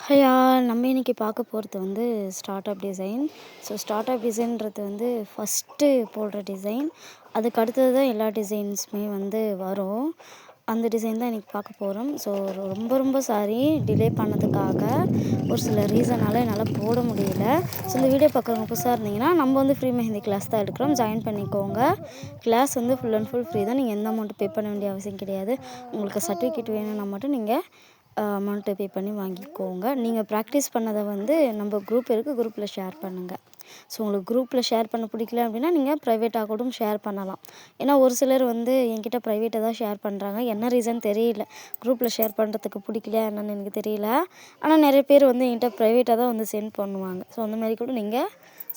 ஹையா நம்ம இன்னைக்கு பார்க்க போகிறது வந்து start up design. So start up டிசைன்றது வந்து ஃபஸ்ட்டு போடுற டிசைன். அதுக்கு அடுத்தது தான் எல்லா டிசைன்ஸுமே வந்து வரும். அந்த டிசைன் தான் இன்றைக்கி பார்க்க போகிறோம். ஸோ ரொம்ப ரொம்ப சாரி டிலே பண்ணதுக்காக. ஒரு சில ரீசனால் என்னால் போட முடியல. ஸோ இந்த வீடியோ பார்க்குறவங்க புதுசாக இருந்தீங்கன்னா நம்ம வந்து ஃப்ரீ மெஹந்தி கிளாஸ் தான் எடுக்கிறோம். ஜாயின் பண்ணிக்கோங்க. கிளாஸ் வந்து ஃபுல் அண்ட் ஃபுல் ஃப்ரீ தான். நீங்கள் எந்த அமௌண்ட்டு பே பண்ண வேண்டிய அவசியம் கிடையாது. உங்களுக்கு சர்டிஃபிகேட் வேணும்னா மட்டும் நீங்கள் அமௌண்ட்டு பே பண்ணி வாங்கிக்கோங்க. நீங்கள் ப்ராக்டிஸ் பண்ணதை வந்து நம்ம குரூப் இருக்குது, குரூப்பில் ஷேர் பண்ணுங்கள். ஸோ உங்களுக்கு குரூப்பில் ஷேர் பண்ண பிடிக்கல அப்படின்னா நீங்கள் ப்ரைவேட்டாக கூட ஷேர் பண்ணலாம். ஏன்னா ஒரு சிலர் வந்து என்கிட்ட ப்ரைவேட்டாக தான் ஷேர் பண்ணுறாங்க. என்ன ரீசன் தெரியல. குரூப்பில் ஷேர் பண்ணுறதுக்கு பிடிக்கல என்னன்னு எனக்கு தெரியல. ஆனால் நிறைய பேர் வந்து என்கிட்ட ப்ரைவேட்டாக தான் வந்து சென்ட் பண்ணுவாங்க. ஸோ அந்த மாதிரி கூட நீங்கள்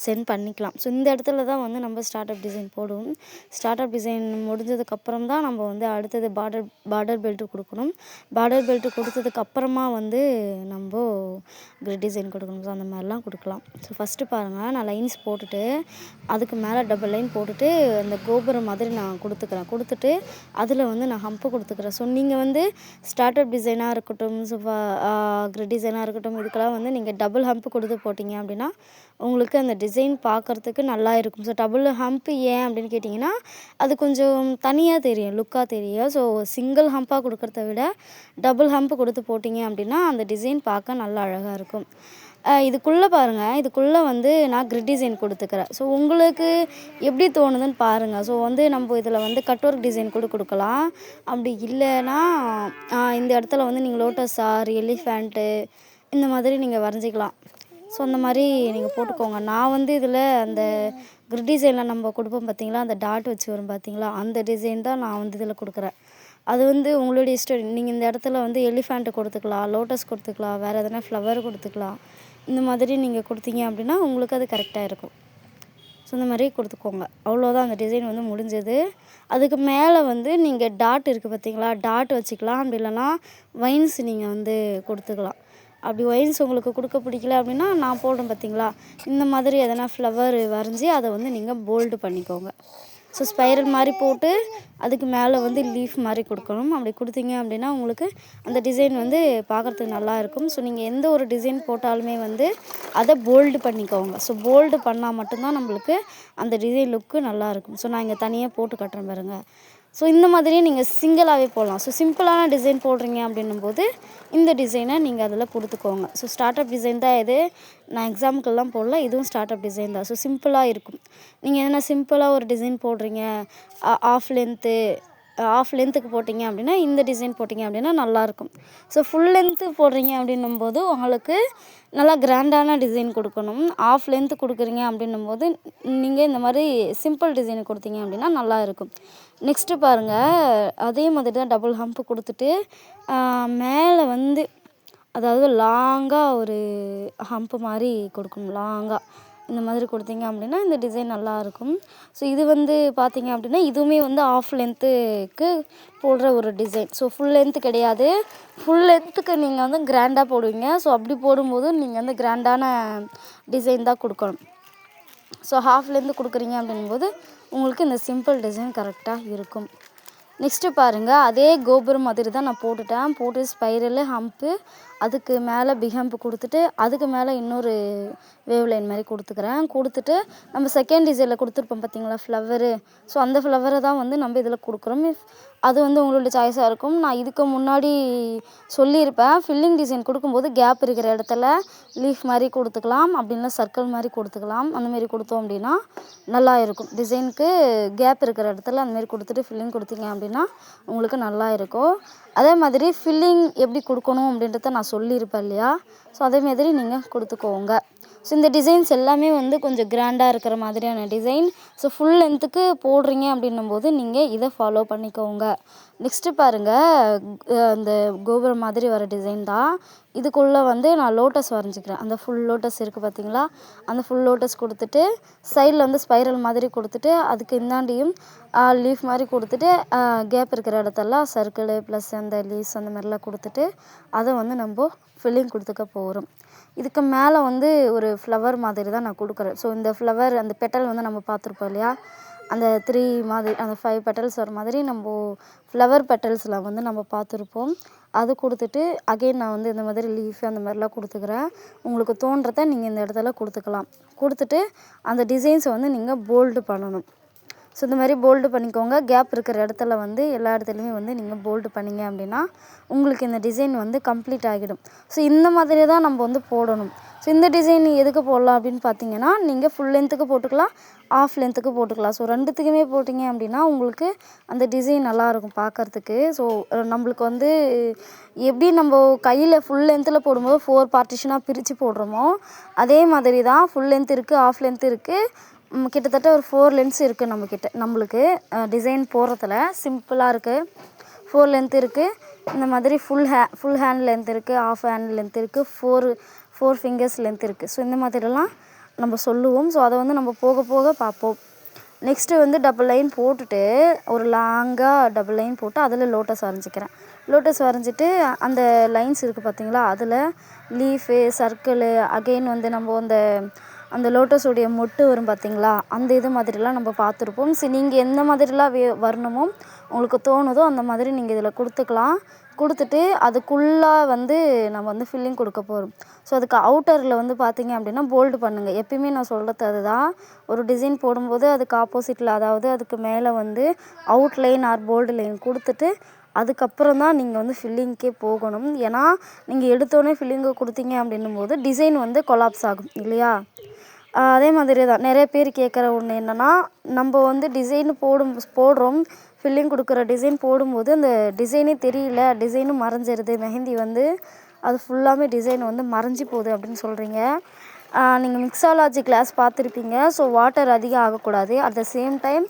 சென்ட் பண்ணிக்கலாம். ஸோ இந்த இடத்துல தான் வந்து நம்ம ஸ்டார்ட் அப் டிசைன் போடுவோம். ஸ்டார்ட் அப் டிசைன் முடிஞ்சதுக்கப்புறம் தான் நம்ம வந்து அடுத்தது பார்டர் பெல்ட்டு கொடுக்கணும். பார்டர் பெல்ட்டு கொடுத்ததுக்கப்புறமா வந்து நம்ம கிரிட் டிசைன் கொடுக்கணும். ஸோ அந்த மாதிரிலாம் கொடுக்கலாம். ஸோ ஃபஸ்ட்டு பாருங்கள், நான் லைன்ஸ் போட்டுட்டு அதுக்கு மேலே டபுள் லைன் போட்டுட்டு அந்த கோபுரம் மாதிரி நான் கொடுத்துட்டு அதில் வந்து நான் ஹம்பு கொடுத்துக்கிறேன். ஸோ நீங்கள் வந்து ஸ்டார்ட் அப் டிசைனாக இருக்கட்டும், ஸோ கிரிட் டிசைனாக இருக்கட்டும், இதுக்கெல்லாம் வந்து நீங்கள் டபுள் ஹம்பு கொடுத்து போட்டிங்க அப்படின்னா உங்களுக்கு அந்த டிசைன் பார்க்குறதுக்கு நல்லா இருக்கும். ஸோ டபுள் ஹம்ப் ஏன் அப்படின்னு கேட்டிங்கன்னா அது கொஞ்சம் தனியாக தெரியும், லுக்காக தெரியும். ஸோ சிங்கிள் ஹம்பாக கொடுக்குறத விட டபுள் ஹம்ப் கொடுத்து போட்டிங்க அப்படின்னா அந்த டிசைன் பார்க்க நல்லா அழகாக இருக்கும். இதுக்குள்ளே பாருங்கள், இதுக்குள்ளே வந்து நான் கிரிட் டிசைன் கொடுத்துக்கிறேன். ஸோ உங்களுக்கு எப்படி தோணுதுன்னு பாருங்கள். ஸோ வந்து நம்ம இதில் வந்து கட் ஒர்க் டிசைன் கூட கொடுக்கலாம். அப்படி இல்லைன்னா இந்த இடத்துல வந்து நீங்கள் லோட்டஸ் ஆர் எலிஃபேண்ட்டு இந்த மாதிரி நீங்கள் வரைஞ்சிக்கலாம். ஸோ அந்த மாதிரி நீங்கள் போட்டுக்கோங்க. நான் வந்து இதில் அந்த கிரிட் டிசைனில் நம்ம கொடுப்போம் பார்த்தீங்களா, அந்த டாட் வச்சு வரும் பார்த்தீங்களா, அந்த டிசைன் தான் நான் வந்து இதில் கொடுக்குறேன். அது வந்து உங்களுடைய இஷ்டம். நீங்கள் இந்த இடத்துல வந்து எலிஃபேண்ட்டு கொடுத்துக்கலாம், லோட்டஸ் கொடுத்துக்கலாம், வேறு எதனா ஃப்ளவர் கொடுத்துக்கலாம். இந்த மாதிரி நீங்கள் கொடுத்தீங்க அப்படின்னா உங்களுக்கு அது கரெக்டாக இருக்கும். ஸோ இந்த மாதிரி கொடுத்துக்கோங்க. அவ்வளோதான், அந்த டிசைன் வந்து முடிஞ்சது. அதுக்கு மேலே வந்து நீங்கள் டாட் இருக்குது பார்த்தீங்களா, டாட் வச்சுக்கலாம். அப்படி இல்லைனா வைன்ஸ் நீங்கள் வந்து கொடுத்துக்கலாம். அப்படி வைன்ஸ் உங்களுக்கு கொடுக்க பிடிக்கல அப்படின்னா நான் போடுறேன் பார்த்தீங்களா, இந்த மாதிரி எதனா ஃப்ளவர் வரைஞ்சி அதை வந்து நீங்கள் போல்டு பண்ணிக்கோங்க. ஸோ ஸ்பைரல் மாதிரி போட்டு அதுக்கு மேலே வந்து லீஃப் மாதிரி கொடுக்கணும். அப்படி கொடுத்தீங்க அப்படின்னா உங்களுக்கு அந்த டிசைன் வந்து பார்க்குறதுக்கு நல்லாயிருக்கும். ஸோ நீங்கள் எந்த ஒரு டிசைன் போட்டாலுமே வந்து அதை போல்டு பண்ணிக்கோங்க. ஸோ போல்டு பண்ணால் மட்டும்தான் நம்மளுக்கு அந்த டிசைன் லுக்கு நல்லாயிருக்கும். ஸோ நான் இங்கே தனியாக போட்டு கட்டுறேன் பாருங்கள். ஸோ இந்த மாதிரியே நீங்கள் சிங்கிளாகவே போடலாம். ஸோ சிம்பிளான டிசைன் போடுறீங்க அப்படின்னும்போது இந்த டிசைனை நீங்கள் அதில் கொடுத்துக்கோங்க. ஸோ ஸ்டார்ட் அப் டிசைன் தான் இது. நான் எக்ஸாம்பிள்லாம் போடல, இதுவும் ஸ்டார்ட் அப் டிசைன் தான். ஸோ சிம்பிளாக இருக்கும். நீங்கள் எதனா சிம்பிளாக ஒரு டிசைன் போடுறீங்க, ஆஃப் லென்த்துக்கு போட்டிங்க அப்படின்னா இந்த டிசைன் போட்டிங்க அப்படின்னா நல்லாயிருக்கும். ஸோ ஃபுல் லென்த்து போடுறீங்க அப்படின்னும்போது உங்களுக்கு நல்லா கிராண்டான டிசைன் கொடுக்கணும். ஆஃப் லென்த்து கொடுக்குறீங்க அப்படின்னும்போது நீங்கள் இந்த மாதிரி சிம்பிள் டிசைன் கொடுத்தீங்க அப்படின்னா நல்லா இருக்கும். நெக்ஸ்ட்டு பாருங்கள், அதே மாதிரி தான் டபுள் ஹம்ப் கொடுத்துட்டு மேலே வந்து அதாவது லாங்காக ஒரு ஹம்ப் மாதிரி கொடுக்கணும். லாங்காக இந்த மாதிரி கொடுத்தீங்க அப்படின்னா இந்த டிசைன் நல்லாயிருக்கும். ஸோ இது வந்து பார்த்திங்க அப்படின்னா இதுவுமே வந்து ஆஃப் லென்த்துக்கு போடுற ஒரு டிசைன். ஸோ ஃபுல் லென்த்து கிடையாது. ஃபுல் லென்த்துக்கு நீங்கள் வந்து கிராண்டாக போடுவீங்க. ஸோ அப்படி போடும்போது நீங்கள் வந்து கிராண்டான டிசைன் தான் கொடுக்கணும். ஸோ ஹாஃப் லென்த்து கொடுக்குறீங்க அப்படிங்கும்போது உங்களுக்கு இந்த சிம்பிள் டிசைன் கரெக்டாக இருக்கும். நெக்ஸ்ட்டு பாருங்கள், அதே கோபுரம் மாதிரி தான் நான் போட்டு ஸ்பைரலு ஹம்ப்பு அதுக்கு மேலே பிக் ஹம்ப் கொடுத்துட்டு அதுக்கு மேலே இன்னொரு வேவ் லைன் மாதிரி கொடுத்துட்டு நம்ம செகண்ட் டிசைனில் கொடுத்துருப்போம் பார்த்தீங்களா ஃப்ளவரு. ஸோ அந்த ஃப்ளவரை தான் வந்து நம்ம இதில் கொடுக்குறோம். அது வந்து உங்களுடைய சாய்ஸாக இருக்கும். நான் இதுக்கு முன்னாடி சொல்லியிருப்பேன், ஃபில்லிங் டிசைன் கொடுக்கும்போது கேப் இருக்கிற இடத்துல லீஃப் மாதிரி கொடுத்துக்கலாம், அப்படின்னா சர்க்கிள் மாதிரி கொடுத்துக்கலாம். அந்தமாரி கொடுத்தோம் அப்படின்னா நல்லா இருக்கும். டிசைனுக்கு கேப் இருக்கிற இடத்துல அந்தமாரி கொடுத்துட்டு ஃபில்லிங் கொடுத்தீங்க அப்படின்னா உங்களுக்கு நல்லா இருக்கும். அதே மாதிரி ஃபில்லிங் எப்படி கொடுக்கணும் அப்படின்றத நான் சொல்லியிருப்பேன் இல்லையா. ஸோ அதே மாதிரி நீங்கள் கொடுத்துக்கோங்க. ஸோ இந்த டிசைன்ஸ் எல்லாமே வந்து கொஞ்சம் கிராண்டாக இருக்கிற மாதிரியான டிசைன். ஸோ ஃபுல் லென்த்துக்கு போடுறீங்க அப்படின்னும்போது நீங்கள் இதை ஃபாலோ பண்ணிக்கோங்க. நெக்ஸ்ட்டு பாருங்கள், அந்த கோபுரம் மாதிரி வர டிசைன் தான். இதுக்குள்ளே வந்து நான் லோட்டஸ் வரைஞ்சிக்கிறேன். அந்த ஃபுல் லோட்டஸ் இருக்குது பார்த்தீங்களா, அந்த ஃபுல் லோட்டஸ் கொடுத்துட்டு சைடில் வந்து ஸ்பைரல் மாதிரி கொடுத்துட்டு அதுக்கு இந்தாண்டியும் லீஃப் மாதிரி கொடுத்துட்டு கேப் இருக்கிற இடத்தெல்லாம் சர்க்கிளு ப்ளஸ் அந்த லீவ்ஸ் அந்த மாதிரிலாம் கொடுத்துட்டு அதை வந்து நம்ம ஃபில்லிங் கொடுத்துக்க போகிறோம். இதுக்கு மேலே வந்து ஒரு ஃப்ளவர் மாதிரி தான் நான் கொடுக்குறேன். ஸோ இந்த ஃப்ளவர் அந்த பெட்டல் வந்து நம்ம பார்த்துருப்போம் இல்லையா, அந்த 3 மாதிரி அந்த 5 பெட்டல்ஸ் வர மாதிரி நம்ம ஃப்ளவர் பெட்டல்ஸில் வந்து நம்ம பார்த்துருப்போம். அது கொடுத்துட்டு அகைன் நான் வந்து இந்த மாதிரி லீஃப் அந்த மாதிரிலாம் கொடுத்துக்கிறேன். உங்களுக்கு தோன்றதை நீங்கள் இந்த இடத்துல கொடுத்துக்கலாம். கொடுத்துட்டு அந்த டிசைன்ஸை வந்து நீங்கள் போல்டு பண்ணணும். ஸோ இந்த மாதிரி போல்டு பண்ணிக்கோங்க. கேப் இருக்கிற இடத்துல வந்து எல்லா இடத்துலையுமே வந்து நீங்கள் போல்டு பண்ணிங்க அப்படின்னா உங்களுக்கு இந்த டிசைன் வந்து கம்ப்ளீட் ஆகிடும். ஸோ இந்த மாதிரி தான் நம்ம வந்து போடணும். ஸோ இந்த டிசைன் எதுக்கு போடலாம் அப்படின்னு பார்த்தீங்கன்னா, நீங்கள் ஃபுல் லென்த்துக்கு போட்டுக்கலாம், ஆஃப் லென்த்துக்கு போட்டுக்கலாம். ஸோ ரெண்டுத்துக்குமே போட்டிங்க அப்படின்னா உங்களுக்கு அந்த டிசைன் நல்லாயிருக்கும் பார்க்குறதுக்கு. ஸோ நம்மளுக்கு வந்து எப்படி நம்ம கையில் ஃபுல் லென்த்தில் போடும்போது 4 பார்ட்டிஷனாக பிரித்து போடுறோமோ அதே மாதிரி தான் ஃபுல் லென்த் இருக்குது, ஆஃப் லென்த் இருக்குது. கிட்டத்தட்ட ஒரு 4 லென்த்ஸ் இருக்குது நம்மளுக்கு டிசைன் போடுறதுல சிம்பிளாக இருக்குது. 4 லென்த் இருக்குது. இந்த மாதிரி ஃபுல் ஹேண்ட் லென்த் இருக்குது, ஆஃப் ஹேண்ட் லென்த் இருக்குது, 4 ஃபிங்கர்ஸ் லென்த் இருக்குது. ஸோ இந்த மாதிரிலாம் நம்ம சொல்லுவோம். ஸோ அதை வந்து நம்ம போக போக பார்ப்போம். நெக்ஸ்ட்டு வந்து டபுள் லைன் போட்டுட்டு ஒரு லாங்காக டபுள் லைன் போட்டு அதில் லோட்டஸ் வரைஞ்சிக்கிறேன். லோட்டஸ் வரைஞ்சிட்டு அந்த லைன்ஸ் இருக்குது பார்த்தீங்களா, அதில் லீஃபு, சர்க்கிளு, அகெயின் வந்து நம்ம அந்த லோட்டஸுடைய மொட்டு வரும் பார்த்தீங்களா, அந்த இது மாதிரிலாம் நம்ம பார்த்துருப்போம். சரி, நீங்கள் எந்த மாதிரிலாம் வரணுமோ உங்களுக்கு தோணுதோ அந்த மாதிரி நீங்கள் இதில் கொடுத்துக்கலாம். கொடுத்துட்டு அதுக்குள்ளே வந்து நம்ம வந்து ஃபில்லிங் கொடுக்க போகிறோம். ஸோ அதுக்கு அவுட்டரில் வந்து பார்த்திங்க அப்படின்னா போல்டு பண்ணுங்கள். எப்பயுமே நான் சொல்கிறது அதுதான். ஒரு டிசைன் போடும்போது அதுக்கு ஆப்போசிட்டில், அதாவது அதுக்கு மேலே வந்து அவுட்லைன் ஆர் போல்டு லைன் கொடுத்துட்டு அதுக்கப்புறம் தான் நீங்கள் வந்து ஃபில்லிங்க்கே போகணும். ஏன்னா நீங்கள் எடுத்தோடனே ஃபில்லிங்கை கொடுத்தீங்க அப்படின்னும் போது டிசைன் வந்து கொலாப்ஸ் ஆகும் இல்லையா. அதே மாதிரி தான் நிறைய பேர் கேட்குற ஒன்று என்னென்னா, நம்ம வந்து டிசைன் போடுறோம், ஃபில்லிங் கொடுக்குற டிசைன் போடும்போது அந்த டிசைனே தெரியல, டிசைனும் மறைஞ்சிருது, மெஹந்தி வந்து அது ஃபுல்லாமே டிசைன் வந்து மறைஞ்சி போகுது அப்படின்னு சொல்கிறீங்க. நீங்கள் மிக்ஸாலஜி கிளாஸ் பார்த்துருப்பீங்க. ஸோ வாட்டர் அதிகம் ஆகக்கூடாது. அட் த சேம் டைம்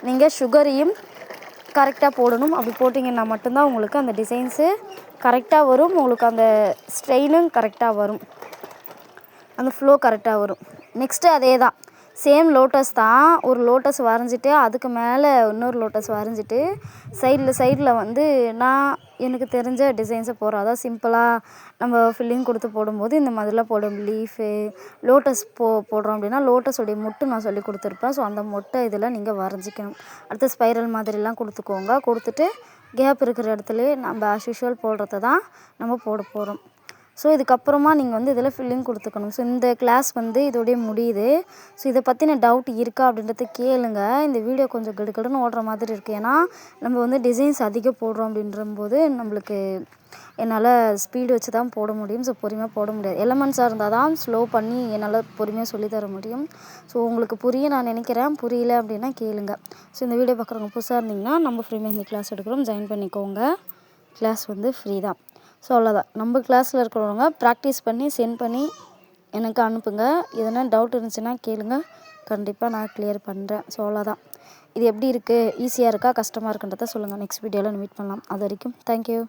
நீங்கள் சுகரையும் கரெக்டாக போடணும். அப்படி போட்டிங்கன்னா மட்டும்தான் உங்களுக்கு அந்த டிசைன்ஸு கரெக்டாக வரும். உங்களுக்கு அந்த ஸ்ட்ரெயினும் கரெக்டாக வரும், அந்த ஃப்ளோ கரெக்டாக வரும். நெக்ஸ்ட்டு அதே தான், சேம் லோட்டஸ் தான். ஒரு லோட்டஸ் வரைஞ்சிட்டு அதுக்கு மேலே இன்னொரு லோட்டஸ் வரைஞ்சிட்டு சைடில் வந்து நான் எனக்கு தெரிஞ்ச டிசைன்ஸை போடுறேன். அதாவது சிம்பிளாக நம்ம ஃபில்லிங் கொடுத்து போடும்போது இந்த மாதிரிலாம் போடும். லீஃபு, லோட்டஸ் போடுறோம் அப்படின்னா லோட்டஸோடைய மொட்டு நான் சொல்லி கொடுத்துருப்பேன். ஸோ அந்த மொட்டை இதில் நீங்கள் வரைஞ்சிக்கணும். அடுத்து ஸ்பைரல் மாதிரிலாம் கொடுத்துக்கோங்க. கொடுத்துட்டு கேப் இருக்கிற இடத்துலையே நம்ம ஆஸ் யூஷுவல் போடுறத தான் நம்ம போட போகிறோம். ஸோ இதுக்கப்புறமா நீங்கள் வந்து இதில் ஃபில்லிங் கொடுத்துக்கணும். ஸோ இந்த கிளாஸ் வந்து இதோடய முடியுது. ஸோ இதை பற்றின டவுட் இருக்கா அப்படின்றத கேளுங்க. இந்த வீடியோ கொஞ்சம் கடுக்கடுன்னு ஓடுற மாதிரி இருக்குது. ஏன்னா நம்ம வந்து டிசைன்ஸ் அதிகம் போடுறோம் அப்படின்றபோது நம்மளுக்கு என்னால் ஸ்பீடு வச்சு தான் போட முடியும். ஸோ பொறுமையாக போட முடியாது. எலமெண்ட்ஸாக இருந்தால் தான் ஸ்லோ பண்ணி என்னால் பொறுமையாக சொல்லித்தர முடியும். ஸோ உங்களுக்கு புரிய நான் நினைக்கிறேன். புரியல அப்படின்னா கேளுங்க. ஸோ இந்த வீடியோ பார்க்குறவங்க புதுசாக இருந்தீங்கன்னா நம்ம ஃப்ரீ மெஹந்தி கிளாஸ் எடுக்கிறோம், ஜாயின் பண்ணிக்கோங்க. கிளாஸ் வந்து ஃப்ரீ தான். ஸோ அவ்வளோதான். நம்ம கிளாஸில் இருக்கிறவங்க ப்ராக்டிஸ் பண்ணி சென்ட் பண்ணி எனக்கு அனுப்புங்க. எதனா டவுட் இருந்துச்சுன்னா கேளுங்க, கண்டிப்பாக நான் கிளியர் பண்ணுறேன். ஸோ அவ்வளோதான். இது எப்படி இருக்குது, ஈஸியாக இருக்கா, கஷ்டமாக இருக்குன்றத சொல்லுங்கள். நெக்ஸ்ட் வீடியோவில் மீட் பண்ணலாம். அது வரைக்கும் தேங்க்யூ.